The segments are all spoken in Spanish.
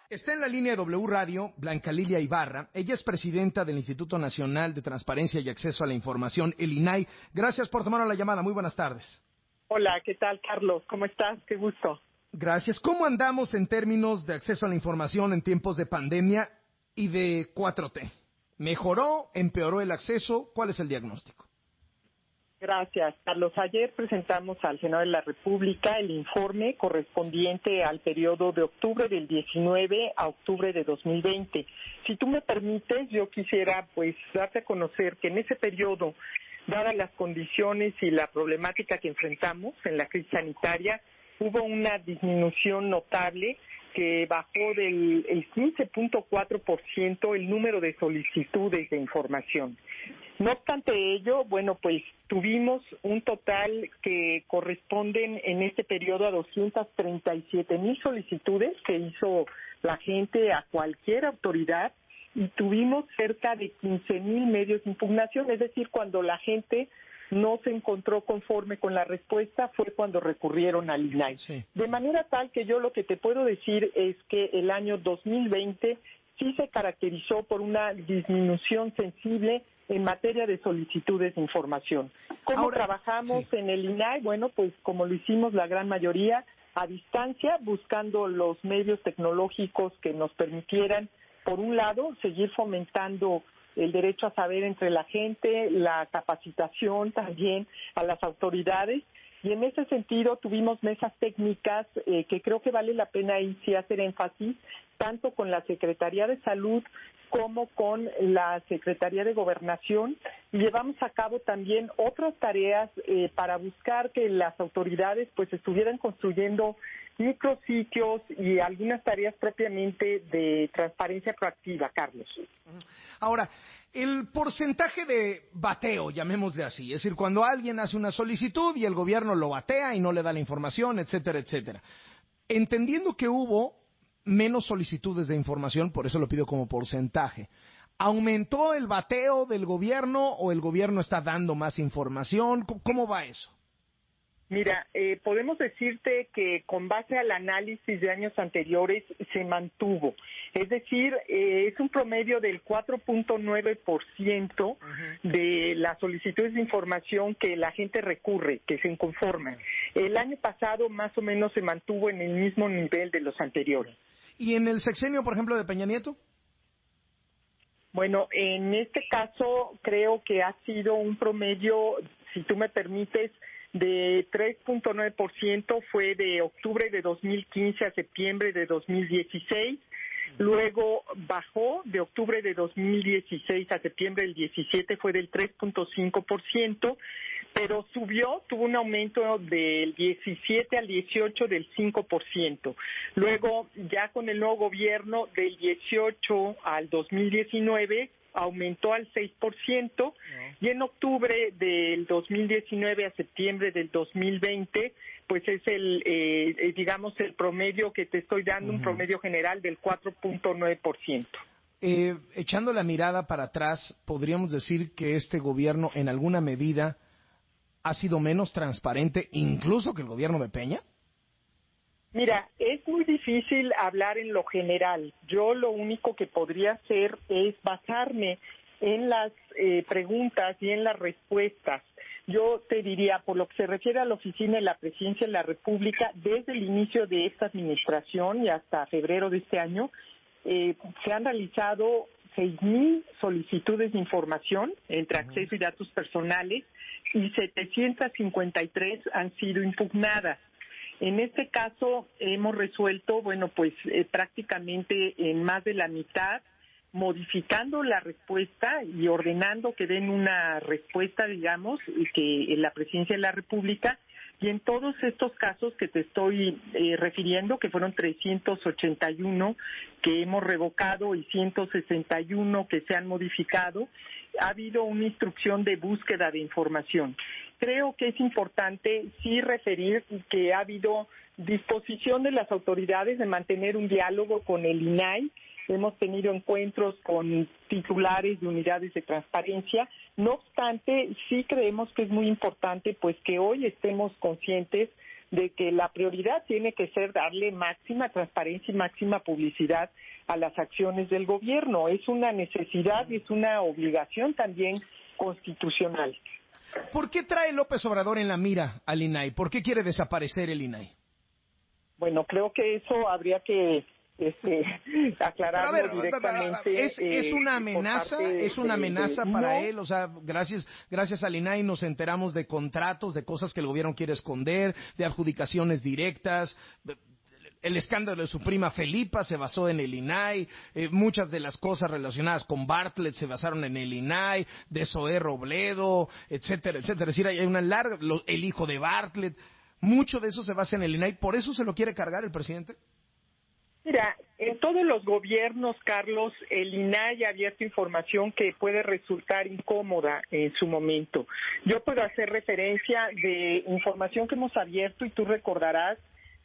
Está en la línea de W Radio Blanca Lilia Ibarra. Ella es presidenta del Instituto Nacional de Transparencia y Acceso a la Información, el INAI. Gracias por tomar la llamada. Muy buenas tardes. Hola, ¿qué tal, Carlos? ¿Cómo estás? Qué gusto. Gracias. ¿Cómo andamos en términos de acceso a la información en tiempos de pandemia y de 4T? ¿Mejoró? ¿Empeoró el acceso? ¿Cuál es el diagnóstico? Gracias, Carlos. Ayer presentamos al Senado de la República el informe correspondiente al periodo de octubre del 19 a octubre de 2020. Si tú me permites, yo quisiera darte a conocer que en ese periodo, dadas las condiciones y la problemática que enfrentamos en la crisis sanitaria, hubo una disminución notable que bajó del 15.4% el número de solicitudes de información. No obstante ello, tuvimos un total que corresponden en este periodo a 237,000 solicitudes que hizo la gente a cualquier autoridad y tuvimos cerca de 15,000 medios de impugnación, es decir, cuando la gente no se encontró conforme con la respuesta fue cuando recurrieron al INAI. Sí. De manera tal que yo lo que te puedo decir es que el año 2020 sí se caracterizó por una disminución sensible en materia de solicitudes de información. ¿Cómo trabajamos en el INAI? Bueno, pues como lo hicimos la gran mayoría, a distancia, buscando los medios tecnológicos que nos permitieran, por un lado, seguir fomentando el derecho a saber entre la gente, la capacitación también a las autoridades, y en ese sentido tuvimos mesas técnicas que creo que vale la pena ahí sí hacer énfasis, tanto con la Secretaría de Salud como con la Secretaría de Gobernación, y llevamos a cabo también otras tareas para buscar que las autoridades estuvieran construyendo micrositios y algunas tareas propiamente de transparencia proactiva, Carlos. Ahora, el porcentaje de bateo, llamémosle así, es decir, cuando alguien hace una solicitud y el gobierno lo batea y no le da la información, etcétera, etcétera. Entendiendo que hubo menos solicitudes de información, por eso lo pido como porcentaje, ¿aumentó el bateo del gobierno o el gobierno está dando más información? ¿Cómo va eso? Mira, podemos decirte que con base al análisis de años anteriores se mantuvo. Es decir, es un promedio del 4.9% de las solicitudes de información que la gente recurre, que se inconforman. El año pasado más o menos se mantuvo en el mismo nivel de los anteriores. ¿Y en el sexenio, por ejemplo, de Peña Nieto? Bueno, en este caso creo que ha sido un promedio, si tú me permites, de 3.9%, fue de octubre de 2015 a septiembre de 2016, luego bajó de octubre de 2016 a septiembre del 17, fue del 3.5%, pero subió, tuvo un aumento del 17 al 18 del 5%. Luego, ya con el nuevo gobierno, del 18 al 2019, aumentó al 6%, y en octubre del 2019 a septiembre del 2020, pues es el promedio que te estoy dando, un promedio general del 4.9%. Echando la mirada para atrás, ¿podríamos decir que este gobierno en alguna medida ha sido menos transparente incluso que el gobierno de Peña? Mira, es muy difícil hablar en lo general. Yo lo único que podría hacer es basarme en las preguntas y en las respuestas. Yo te diría, por lo que se refiere a la Oficina de la Presidencia de la República, desde el inicio de esta administración y hasta febrero de este año, se han realizado 6,000 solicitudes de información entre acceso y datos personales y 753 han sido impugnadas. En este caso hemos resuelto, prácticamente en más de la mitad, modificando la respuesta y ordenando que den una respuesta, que en la Presidencia de la República, y en todos estos casos que te estoy refiriendo, que fueron 381 que hemos revocado y 161 que se han modificado, ha habido una instrucción de búsqueda de información. Creo que es importante sí referir que ha habido disposición de las autoridades de mantener un diálogo con el INAI. Hemos tenido encuentros con titulares de unidades de transparencia. No obstante, sí creemos que es muy importante que hoy estemos conscientes de que la prioridad tiene que ser darle máxima transparencia y máxima publicidad a las acciones del gobierno. Es una necesidad y es una obligación también constitucional. ¿Por qué trae López Obrador en la mira al INAI? ¿Por qué quiere desaparecer el INAI? Bueno, creo que eso habría que aclararlo directamente. Es una amenaza, para él. O sea, gracias al INAI nos enteramos de contratos, de cosas que el gobierno quiere esconder, de adjudicaciones directas. El escándalo de su prima Felipa se basó en el INAI, muchas de las cosas relacionadas con Bartlett se basaron en el INAI, de Zoé Robledo, etcétera, etcétera. Es decir, hay una larga, el hijo de Bartlett, mucho de eso se basa en el INAI. ¿Por eso se lo quiere cargar el presidente? Mira, en todos los gobiernos, Carlos, el INAI ha abierto información que puede resultar incómoda en su momento. Yo puedo hacer referencia de información que hemos abierto y tú recordarás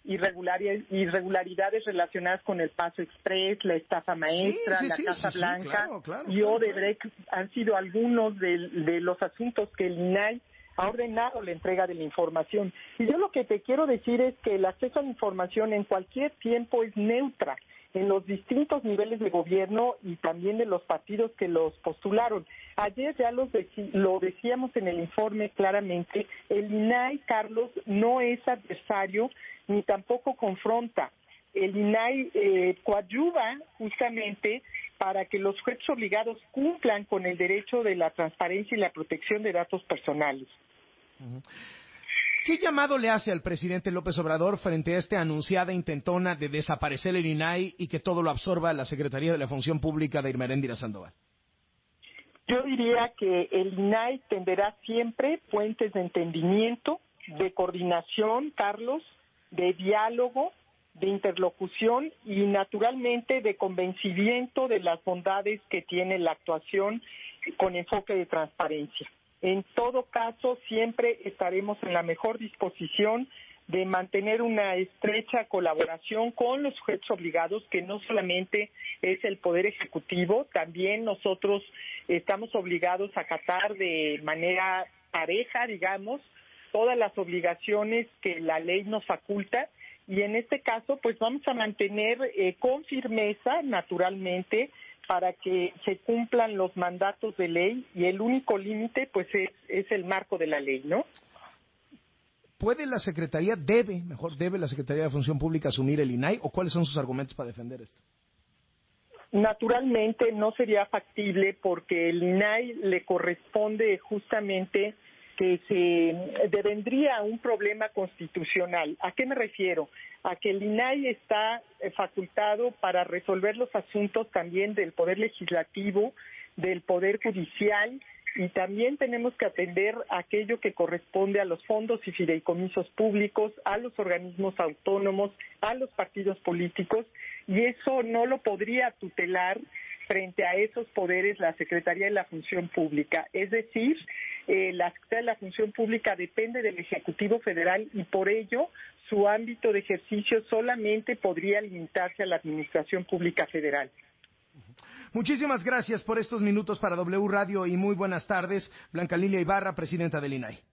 irregularidades relacionadas con el Paso Express, la estafa maestra, la Casa Blanca y Odebrecht han sido algunos de los asuntos que el INAI ha ordenado la entrega de la información. Y yo lo que te quiero decir es que el acceso a la información en cualquier tiempo es neutra en los distintos niveles de gobierno y también de los partidos que los postularon. Ayer ya lo decíamos en el informe claramente, el INAI, Carlos, no es adversario ni tampoco confronta. El INAI coadyuva justamente para que los sujetos obligados cumplan con el derecho de la transparencia y la protección de datos personales. ¿Qué llamado le hace al presidente López Obrador frente a esta anunciada intentona de desaparecer el INAI y que todo lo absorba la Secretaría de la Función Pública de Irmeréndira Sandoval? Yo diría que el INAI tenderá siempre puentes de entendimiento, de coordinación, Carlos, de diálogo, de interlocución y naturalmente de convencimiento de las bondades que tiene la actuación con enfoque de transparencia. En todo caso, siempre estaremos en la mejor disposición de mantener una estrecha colaboración con los sujetos obligados, que no solamente es el Poder Ejecutivo, también nosotros estamos obligados a acatar de manera pareja, digamos, todas las obligaciones que la ley nos faculta. Y en este caso, pues vamos a mantener con firmeza, naturalmente, para que se cumplan los mandatos de ley y el único límite, pues es el marco de la ley, ¿no? ¿Debe la Secretaría de Función Pública asumir el INAI o cuáles son sus argumentos para defender esto? Naturalmente no sería factible porque el INAI le corresponde justamente que se devendría un problema constitucional. ¿A qué me refiero? A que el INAI está facultado para resolver los asuntos también del Poder Legislativo, del Poder Judicial, y también tenemos que atender aquello que corresponde a los fondos y fideicomisos públicos, a los organismos autónomos, a los partidos políticos, y eso no lo podría tutelar frente a esos poderes la Secretaría de la Función Pública. Es decir, la Secretaría de la Función Pública depende del Ejecutivo Federal y por ello su ámbito de ejercicio solamente podría limitarse a la Administración Pública Federal. Muchísimas gracias por estos minutos para W Radio y muy buenas tardes. Blanca Lilia Ibarra, presidenta del INAI.